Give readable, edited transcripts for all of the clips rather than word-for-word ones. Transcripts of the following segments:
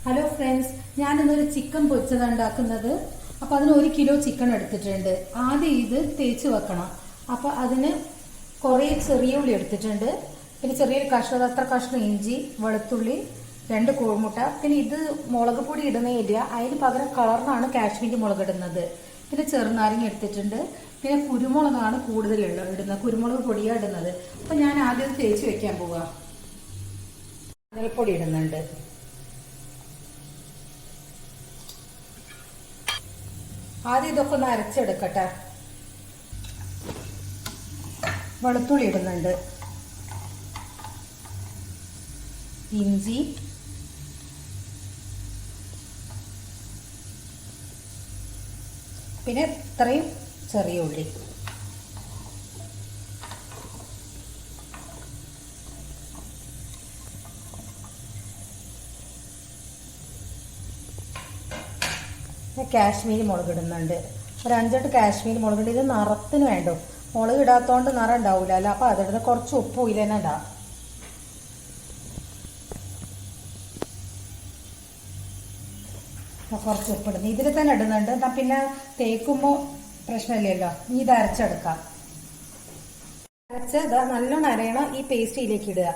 Hello friends, ഞാനിന്നൊരു chicken പൊരിച്ചതാണ് ഉണ്ടാക്കുന്നത്. അപ്പോൾ അതിന് 1 കിലോ ചിക്കൻ എടുത്തിട്ടുണ്ട്. ആദ്യം ഇത് തേച്ച് വെക്കണം. അപ്പോൾ അതിന് കുറേ ചെറിയ ഉള്ളി എടുത്തിട്ടുണ്ട്. പിന്നെ ചെറിയൊരു കഷ്ണം, അത്ര കഷ്ണം ഇഞ്ചി, വെളുത്തുള്ളി, 2 കോഴിമുട്ട. പിന്നെ ഇത് മുളക് പൊടി ഇടുന്നേയില്ല, അതിന് പകരം കളറിനാണ് കാശ്മീരി മുളക് ഇടുന്നത്. പിന്നെ ചെറുനാരങ്ങ എടുത്തിട്ടുണ്ട്. പിന്നെ കുരുമുളകാണ് കൂടുതൽ ഇടുന്നത്, കുരുമുളക് പൊടിയാണ് ഇടുന്നത്. അപ്പം ഞാൻ ആദ്യം തേച്ച് വെക്കാൻ പോവാം. മഞ്ഞൾപ്പൊടി ഇടുന്നുണ്ട്. ആദ്യം ഇതൊക്കെ ഒന്ന് അരച്ചെടുക്കട്ടെ. വെളുത്തുള്ളി ഇടുന്നുണ്ട്, ഇഞ്ചി, പിന്നെ ഇത്രയും ചെറിയ ഉള്ളി. കാശ്മീരി മുളക് ഇടുന്നുണ്ട്, ഒരു 5-8 കാശ്മീരി മുളക് ഇട്ട്. ഇത് നിറത്തിന് വേണ്ടോ, മുളക് ഇടാത്തോണ്ട് നിറം ഉണ്ടാവില്ല അല്ല. അപ്പൊ അതിടുന്ന കുറച്ച് ഉപ്പും ഇതിൽ തന്നെ ഇടാം. കുറച്ച് ഉപ്പിടുന്നു, ഇതിൽ തന്നെ ഇടുന്നുണ്ട്. എന്നാ പിന്നെ തേക്കുമ്പോൾ പ്രശ്നമില്ലല്ലോ. ഇനി ഇത് അരച്ചെടുക്കാം. അരച്ച് നല്ലോണം അരയണം. ഈ പേസ്റ്റ് ഇതിലേക്ക് ഇടുക.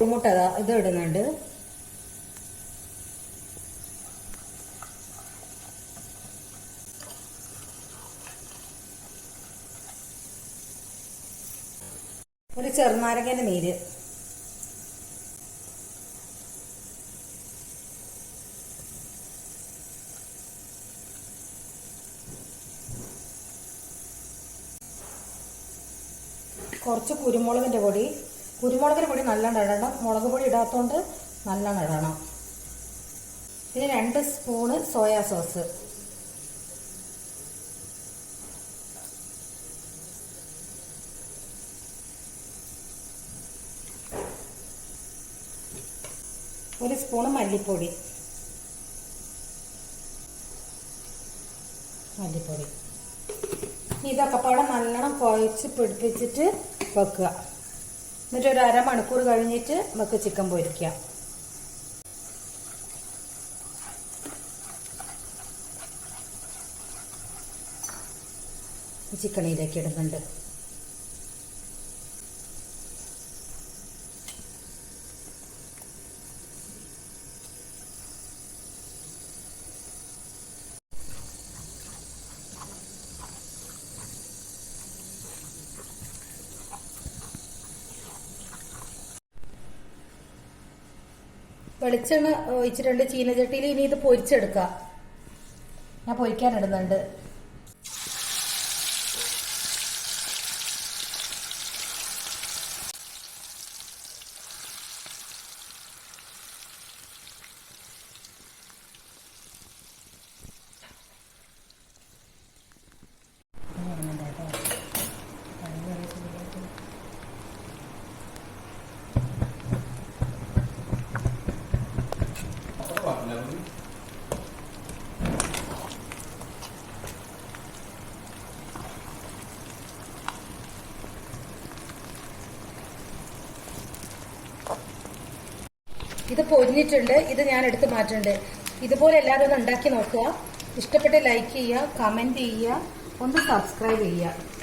കുരുമുട്ട ഇത് ഇടുന്നുണ്ട്. ഒരു ചെറുനാരങ്ങന്റെ നീര്, കുറച്ച് കുരുമുളകിന്റെ പൊടി. കുരുമുളകിന്റെ പൊടി നല്ലോണം ഇടണം, മുളക് പൊടി ഇടാത്തോണ്ട് നല്ലോണം ഇടണം. പിന്നെ 2 സ്പൂണ് സോയാ സോസ്, ഒരു സ്പൂണ് മല്ലിപ്പൊടി. ഇതൊക്കെ പാടെ നല്ലോണം കുഴച്ച് പിടിപ്പിച്ചിട്ട് വെക്കുക. എന്നിട്ട് ഒരു അരമണിക്കൂർ കഴിഞ്ഞിട്ട് നമുക്ക് ചിക്കൻ പൊരിക്കാം. ചിക്കനിലേക്ക് ഇടുന്നുണ്ട്. വെളിച്ചെണ്ണ ഒഴിച്ചിട്ടുണ്ട് ചീനച്ചട്ടിയിൽ. ഇനി ഇത് പൊരിച്ചെടുക്കാം. ഞാൻ പൊരിക്കാനിടുന്നുണ്ട്. ഇത് പൊരിഞ്ഞിട്ടുണ്ട്. ഇത് ഞാൻ എടുത്ത് മാറ്റുന്നുണ്ട്. ഇതുപോലെ എല്ലാവരും ഒന്ന് ഉണ്ടാക്കി നോക്കുക. ഇഷ്ടപ്പെട്ട് ലൈക്ക് ചെയ്യുക, കമന്റ് ചെയ്യുക, ഒന്ന് സബ്സ്ക്രൈബ് ചെയ്യുക.